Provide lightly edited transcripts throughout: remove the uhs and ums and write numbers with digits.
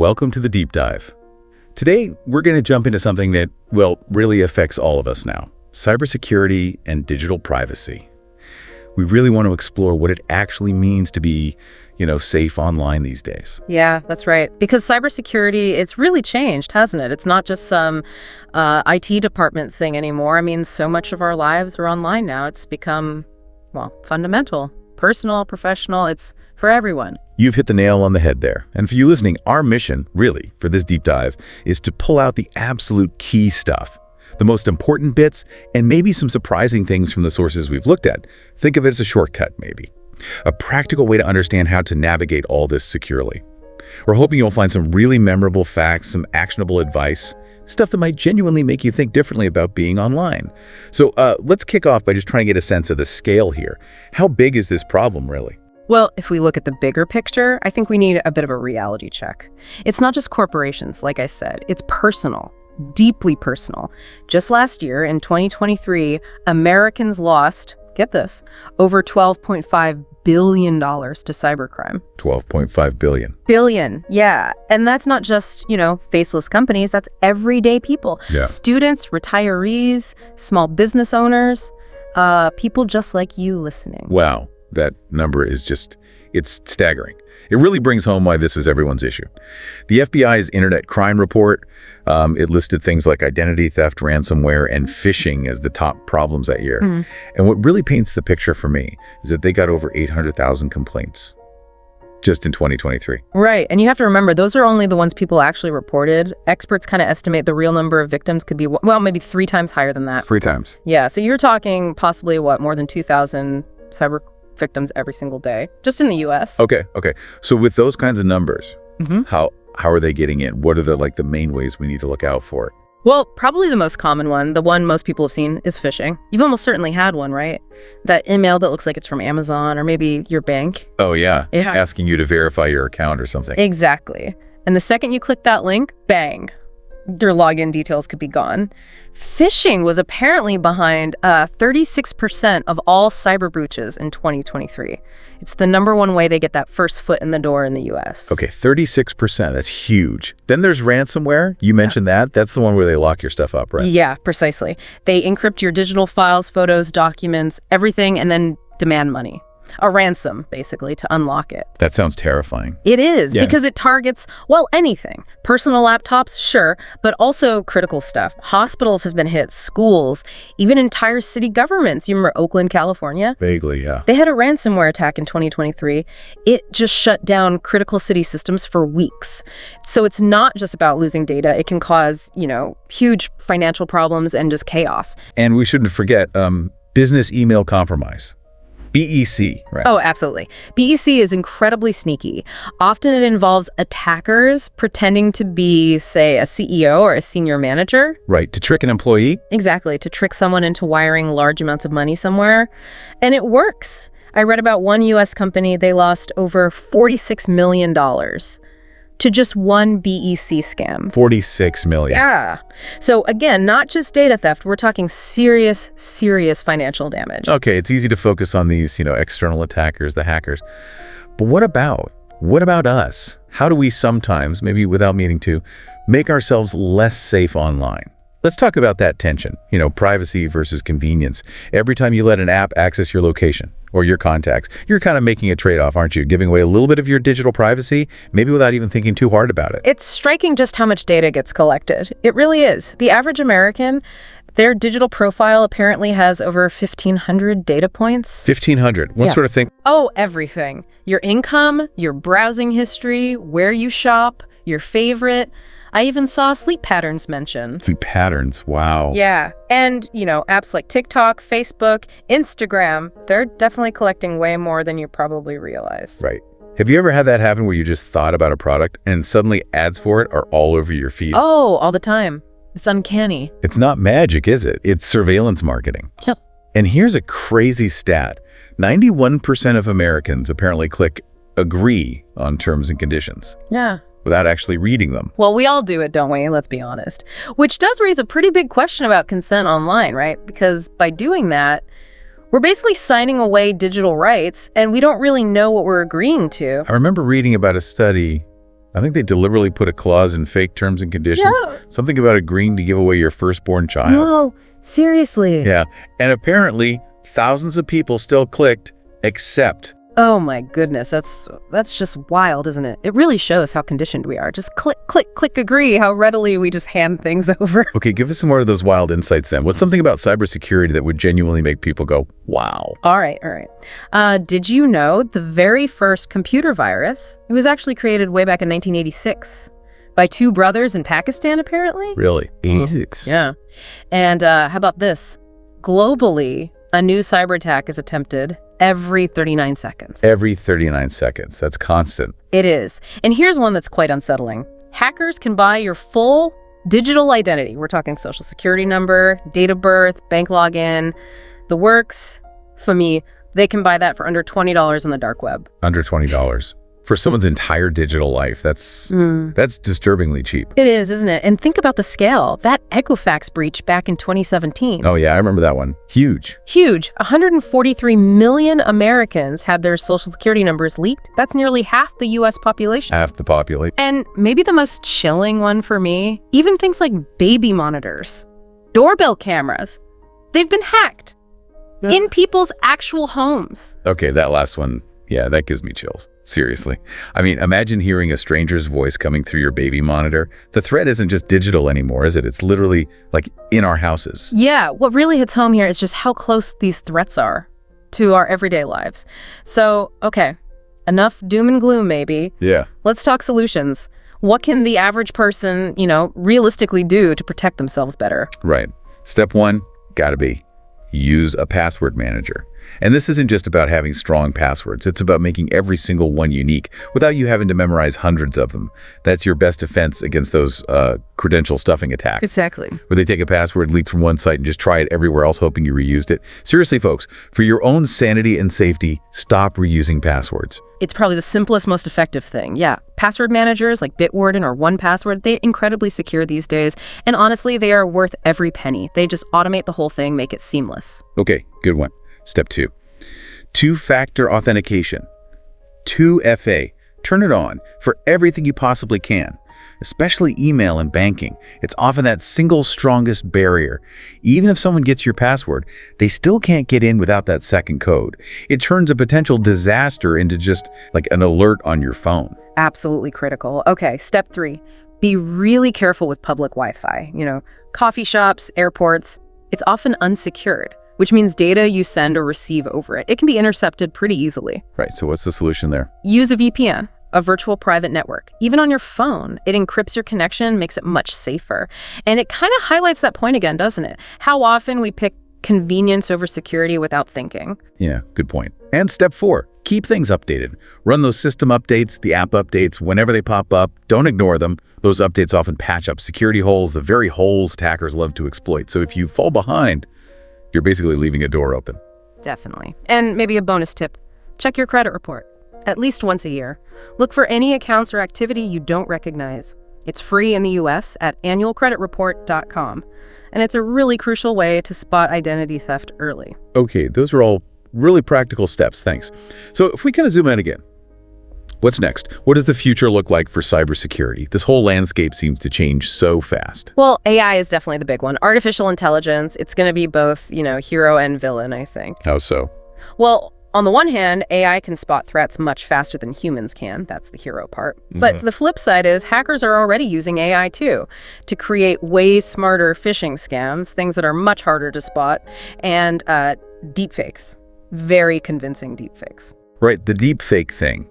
welcome to the Deep Dive. Today, we're going to jump into something that, well, really affects all of us now: cybersecurity and digital privacy. We really want to explore what it actually means to be, safe online these days. Yeah, that's right. Because cybersecurity, it's really changed, hasn't it? It's not just some IT department thing anymore. I mean, so much of our lives are online now. It's become, fundamental, personal, professional. It's for everyone. You've hit the nail on the head there. And for you listening, our mission, really, for this deep dive, is to pull out the absolute key stuff, the most important bits, and maybe some surprising things from the sources we've looked at. Think of it as a shortcut, maybe. A practical way to understand how to navigate all this securely. We're hoping you'll find some really memorable facts, some actionable advice, stuff that might genuinely make you think differently about being online. So let's kick off by just trying to get a sense of the scale here. How big is this problem, really? Well, if we look at the bigger picture, I think we need a bit of a reality check. It's not just corporations, like I said. It's personal, deeply personal. Just last year, in 2023, Americans lost, get this, over $12.5 billion to cybercrime. 12.5 billion. Billion, yeah. And that's not just, faceless companies. That's everyday people. Yeah. Students, retirees, small business owners, people just like you listening. Wow. That number is it's staggering. It really brings home why this is everyone's issue. The FBI's Internet Crime Report, it listed things like identity theft, ransomware, and phishing as the top problems that year. And what really paints the picture for me is that they got over 800,000 complaints just in 2023. Right. And you have to remember, those are only the ones people actually reported. Experts kind of estimate the real number of victims could be, maybe 3 times higher than that. 3 times. Yeah. So you're talking possibly, more than 2,000 cyber victims every single day, just in the U.S. Okay. So with those kinds of numbers, how are they getting in? What are the main ways we need to look out for? Well, probably the most common one, the one most people have seen, is phishing. You've almost certainly had one, right? That email that looks like it's from Amazon or maybe your bank. Oh, yeah. Asking you to verify your account or something. Exactly. And the second you click that link, bang, your login details could be gone. Phishing was apparently behind 36% of all cyber breaches in 2023. It's the #1 way they get that first foot in the door in the U.S. Okay, 36%. That's huge. Then there's ransomware. You mentioned that. That's the one where they lock your stuff up, right? Yeah, precisely. They encrypt your digital files, photos, documents, everything, and then demand money. A ransom, basically, to unlock it. That sounds terrifying. It is, because it targets, anything. Personal laptops, sure, but also critical stuff. Hospitals have been hit, schools, even entire city governments. You remember Oakland, California? Vaguely, yeah. They had a ransomware attack in 2023. It just shut down critical city systems for weeks. So it's not just about losing data. It can cause, huge financial problems and just chaos. And we shouldn't forget business email compromise. BEC, right? Oh, absolutely. BEC is incredibly sneaky. Often it involves attackers pretending to be, say, a CEO or a senior manager. Right, to trick an employee? Exactly, to trick someone into wiring large amounts of money somewhere. And it works. I read about one U.S. company, they lost over $46 million to just one BEC scam. 46 million. Yeah. So again, not just data theft, we're talking serious financial damage. Okay, it's easy to focus on these, external attackers, the hackers. But what about us? How do we sometimes, maybe without meaning to, make ourselves less safe online? Let's talk about that tension, privacy versus convenience. Every time you let an app access your location or your contacts, you're kind of making a trade-off, aren't you? Giving away a little bit of your digital privacy, maybe without even thinking too hard about it. It's striking just how much data gets collected. It really is. The average American, their digital profile apparently has over 1,500 data points. 1,500? What sort of thing? Oh, everything. Your income, your browsing history, where you shop, your favorite. I even saw sleep patterns mentioned. Sleep patterns, wow. Yeah, and, apps like TikTok, Facebook, Instagram, they're definitely collecting way more than you probably realize. Right. Have you ever had that happen where you just thought about a product and suddenly ads for it are all over your feed? Oh, all the time. It's uncanny. It's not magic, is it? It's surveillance marketing. Yep. And here's a crazy stat. 91% of Americans apparently click agree on terms and conditions. Yeah. Without actually reading them. Well, we all do it, don't we? Let's be honest. Which does raise a pretty big question about consent online, right? Because by doing that, we're basically signing away digital rights, and we don't really know what we're agreeing to. I remember reading about a study I think they deliberately put a clause in fake terms and conditions. No. Something about agreeing to give away your firstborn child. No, seriously. Yeah. And apparently, thousands of people still clicked accept. Oh my goodness, that's just wild, isn't it? It really shows how conditioned we are. Just click, click, click, agree, how readily we just hand things over. Okay, give us some more of those wild insights then. What's something about cybersecurity that would genuinely make people go, wow? All right. Did you know the very first computer virus, it was actually created way back in 1986 by two brothers in Pakistan, apparently? Really? 86? Yeah. And how about this? Globally, a new cyber attack is attempted every 39 seconds. Every 39 seconds. That's constant. It is. And here's one that's quite unsettling. Hackers can buy your full digital identity. We're talking social security number, date of birth, bank login, the works. For me, they can buy that for under $20 on the dark web. Under $20. For someone's entire digital life, that's disturbingly cheap. It is, isn't it? And think about the scale. That Equifax breach back in 2017. Oh yeah, I remember that one. Huge. Huge. 143 million Americans had their social security numbers leaked. That's nearly half the U.S. population. Half the population. And maybe the most chilling one for me, even things like baby monitors, doorbell cameras, they've been hacked in people's actual homes. Okay, that last one, yeah, that gives me chills. Seriously. I mean, imagine hearing a stranger's voice coming through your baby monitor. The threat isn't just digital anymore, is it? It's literally like in our houses. Yeah, what really hits home here is just how close these threats are to our everyday lives. So, okay, enough doom and gloom maybe. Yeah. Let's talk solutions. What can the average person, realistically do to protect themselves better? Right. Step one, gotta be use a password manager. And this isn't just about having strong passwords. It's about making every single one unique without you having to memorize hundreds of them. That's your best defense against those credential stuffing attacks. Exactly. Where they take a password leaked from one site and just try it everywhere else hoping you reused it. Seriously, folks, for your own sanity and safety, stop reusing passwords. It's probably the simplest, most effective thing. Yeah, password managers like Bitwarden or 1Password, they're incredibly secure these days. And honestly, they are worth every penny. They just automate the whole thing, make it seamless. Okay, good one. Step two, two-factor authentication. 2FA. Turn it on for everything you possibly can, especially email and banking. It's often that single strongest barrier. Even if someone gets your password, they still can't get in without that second code. It turns a potential disaster into just like an alert on your phone. Absolutely critical. Okay, step three, be really careful with public Wi-Fi. Coffee shops, airports, it's often unsecured, which means data you send or receive over it can be intercepted pretty easily. Right, so what's the solution there? Use a VPN, a virtual private network. Even on your phone, it encrypts your connection, makes it much safer. And it kind of highlights that point again, doesn't it? How often we pick convenience over security without thinking. Yeah, good point. And step four, keep things updated. Run those system updates, the app updates, whenever they pop up. Don't ignore them. Those updates often patch up security holes, the very holes attackers love to exploit. So if you fall behind, you're basically leaving a door open. Definitely. And maybe a bonus tip, check your credit report at least once a year. Look for any accounts or activity you don't recognize. It's free in the US at annualcreditreport.com. And it's a really crucial way to spot identity theft early. Okay, those are all really practical steps, thanks. So if we kind of zoom in again, what's next? What does the future look like for cybersecurity? This whole landscape seems to change so fast. Well, AI is definitely the big one. Artificial intelligence, it's going to be both, hero and villain, I think. How so? Well, on the one hand, AI can spot threats much faster than humans can. That's the hero part. But the flip side is hackers are already using AI too to create way smarter phishing scams, things that are much harder to spot, and deepfakes. Very convincing deepfakes. Right, the deepfake thing.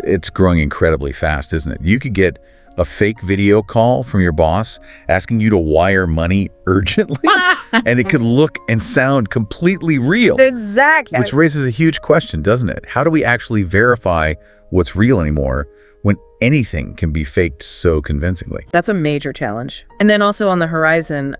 It's growing incredibly fast, isn't it? You could get a fake video call from your boss asking you to wire money urgently, and it could look and sound completely real. Exactly. Which raises a huge question, doesn't it? How do we actually verify what's real anymore when anything can be faked so convincingly? That's a major challenge. And then also on the horizon,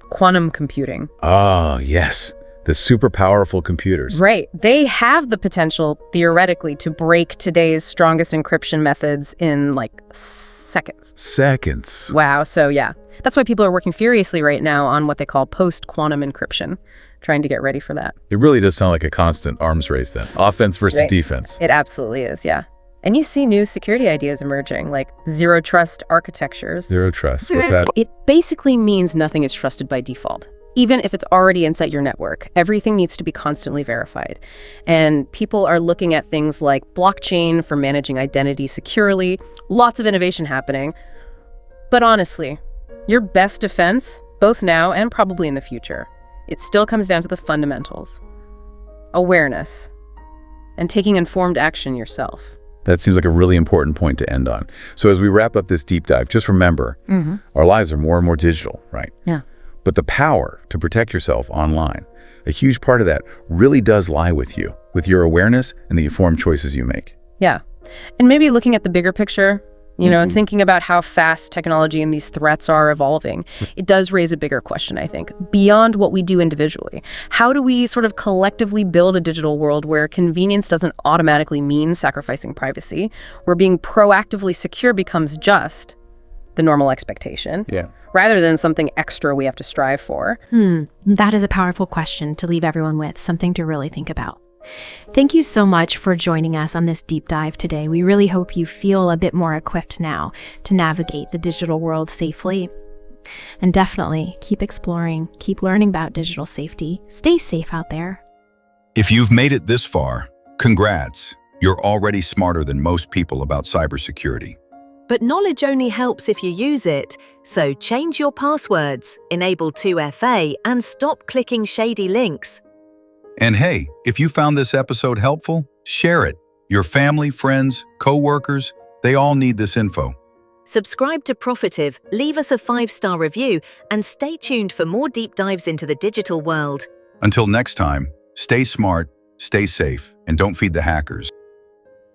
quantum computing. Oh, yes. The super powerful computers. Right. They have the potential, theoretically, to break today's strongest encryption methods in, seconds. Seconds. Wow. So, yeah. That's why people are working furiously right now on what they call post-quantum encryption, trying to get ready for that. It really does sound like a constant arms race then. Offense versus defense. It absolutely is, yeah. And you see new security ideas emerging, like zero trust architectures. Zero trust. What's that? It basically means nothing is trusted by default. Even if it's already inside your network, everything needs to be constantly verified. And people are looking at things like blockchain for managing identity securely, lots of innovation happening. But honestly, your best defense, both now and probably in the future, it still comes down to the fundamentals. Awareness, and taking informed action yourself. That seems like a really important point to end on. So as we wrap up this deep dive, just remember, our lives are more and more digital, right? Yeah. But the power to protect yourself online, a huge part of that really does lie with you, with your awareness and the informed choices you make. Yeah. And maybe looking at the bigger picture, and thinking about how fast technology and these threats are evolving, it does raise a bigger question, I think, beyond what we do individually. How do we sort of collectively build a digital world where convenience doesn't automatically mean sacrificing privacy, where being proactively secure becomes just the normal expectation, rather than something extra we have to strive for? That is a powerful question to leave everyone with, something to really think about. Thank you so much for joining us on this deep dive today. We really hope you feel a bit more equipped now to navigate the digital world safely. And definitely keep exploring, keep learning about digital safety. Stay safe out there. If you've made it this far, congrats. You're already smarter than most people about cybersecurity. But knowledge only helps if you use it. So change your passwords, enable 2FA, and stop clicking shady links. And hey, if you found this episode helpful, share it. Your family, friends, co-workers, they all need this info. Subscribe to Profithive, leave us a 5-star review, and stay tuned for more deep dives into the digital world. Until next time, stay smart, stay safe, and don't feed the hackers.